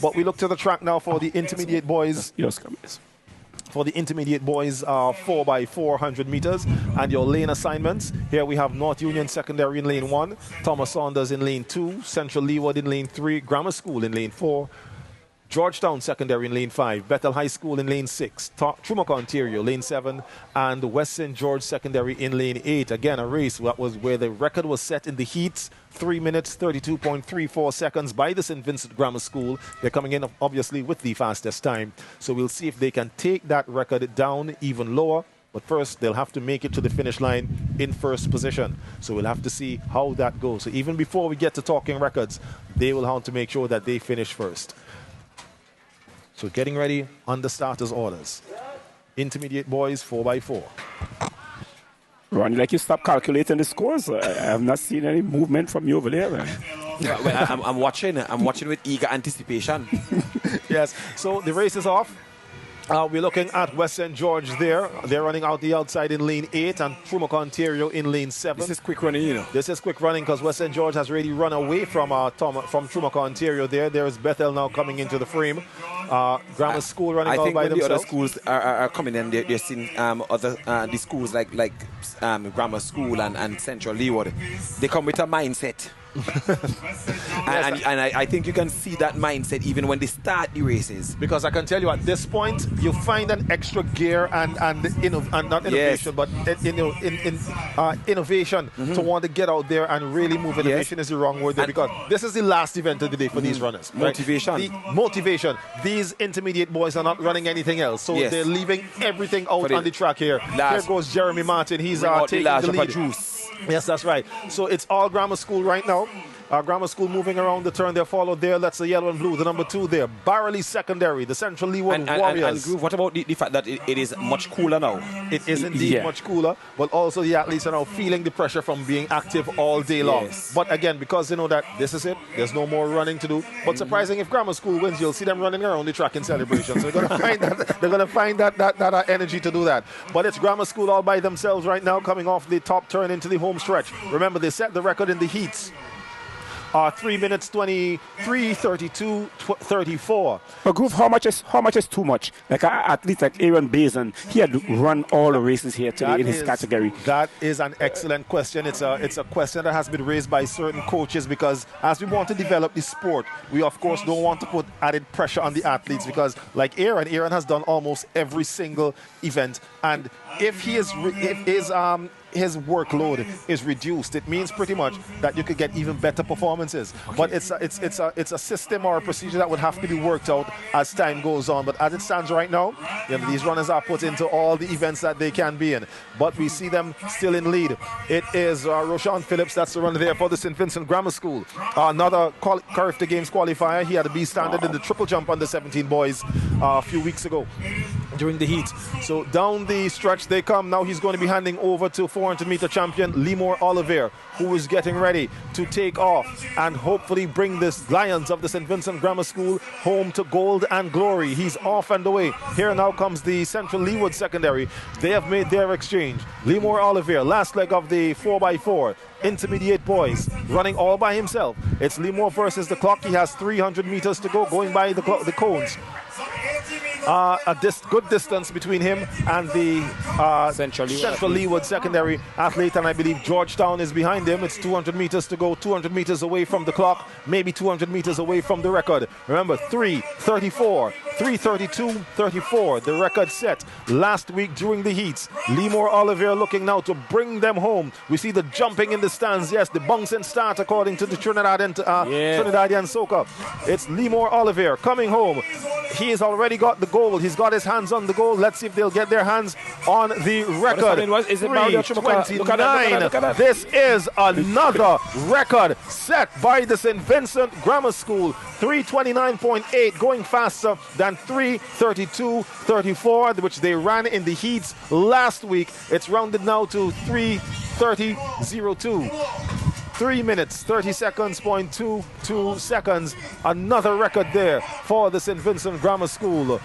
But we look to the track now for the intermediate boys. Yes, For the intermediate boys, 4x400 meters, and your lane assignments. Here we have North Union Secondary in lane 1, Thomas Saunders in lane 2, Central Leeward in lane 3, Grammar School in lane 4, Georgetown Secondary in lane 5, Bethel High School in lane 6, Troumaca Ontario lane 7, and West St. George Secondary in lane 8. Again, a race that was where the record was set in the heats, 3 minutes, 32.34 seconds by the St. Vincent Grammar School. They're coming in, obviously, with the fastest time. So we'll see if they can take that record down even lower. But first, they'll have to make it to the finish line in first position. So we'll have to see how that goes. So even before we get to talking records, they will have to make sure that they finish first. So getting ready on the starters' orders. Intermediate boys, 4x4. Ronnie, like you stop calculating the scores. I have not seen any movement from you over there, man. Well, I'm watching with eager anticipation. Yes, so the race is off. We're looking at West St. George there. They're running out the outside in lane 8 and Troumaca Ontario in lane 7. This is quick running, you know. This is quick running because West St. George has really run away from Troumaca Ontario there. There is Bethel now coming into the frame. Grammar School running all by themselves. I think when the other schools are coming in, they're seeing the schools like Grammar School and Central Leeward. They come with a mindset. and I think you can see that mindset even when they start the races. Because I can tell you at this point, you find an extra gear and not innovation, but innovation to want to get out there and really move. Innovation is the wrong word there, because this is the last event of the day for these runners. Motivation. Right? The motivation. These intermediate boys are not running anything else, so they're leaving everything out on the track here. Here goes Jeremy Martin. He's taking the lead. Yes, that's right. So it's all Grammar School right now. Grammar School moving around the turn. They're followed there. That's the yellow and blue, the number 2 there. Barley Secondary, the Central Leeward Warriors. And what about the fact that it is much cooler now? It is indeed much cooler, but also the athletes are now feeling the pressure from being active all day long. Yes. But again, because they know that this is it, there's no more running to do. But surprising, if Grammar School wins, you'll see them running around the track in celebration. So they're going to find that energy to do that. But it's Grammar School all by themselves right now, coming off the top turn into the home stretch. Remember, they set the record in the heats. 3 minutes 23, 32, 34. But Groove, how much is too much? Like an athlete like Aaron Bazin, he had run all the races here today in his category. That is an excellent question. It's a question that has been raised by certain coaches, because as we want to develop the sport, we of course don't want to put added pressure on the athletes, because like Aaron has done almost every single event, and if his workload is reduced, it means pretty much that you could get even better performances. Okay. But it's a system or a procedure that would have to be worked out as time goes on. But as it stands right now, these runners are put into all the events that they can be in. But we see them still in lead. It is Roshan Phillips, that's the runner there for the St. Vincent Grammar School. Another Carifta Games qualifier. He had a B standard in the triple jump under 17 boys a few weeks ago during the heat. So down the stretch they come. Now he's going to be handing over to 400-meter champion Leemore Oliver, who is getting ready to take off and hopefully bring the Lions of the St. Vincent Grammar School home to gold and glory. He's off and away. Here now comes the Central Leeward Secondary. They have made their exchange. Leemore Oliver, last leg of the 4x4. Intermediate boys, running all by himself. It's Leemore versus the clock. He has 300 meters to go, going by the cones. Good distance between him and the Central Leeward Secondary athlete, and I believe Georgetown is behind him. It's 200 meters to go, 200 meters away from the clock, maybe 200 meters away from the record. Remember, 3:34, 3:32, 34, the record set last week during the heats. Leemore Oliver looking now to bring them home. We see the jumping in the stands, yes, the bouncing start according to the Trinidadian soca. It's Leemore Oliver coming home. He has already got the gold. He's got his hands on the gold. Let's see if they'll get their hands on the record. 3:29. This is another record set by the St. Vincent Grammar School. 3:29.8, going faster than 3:32.34, which they ran in the heats last week. It's rounded now to 3:30.02. 3 minutes, 30 seconds, 0.22 seconds. Another record there for the St. Vincent Grammar School.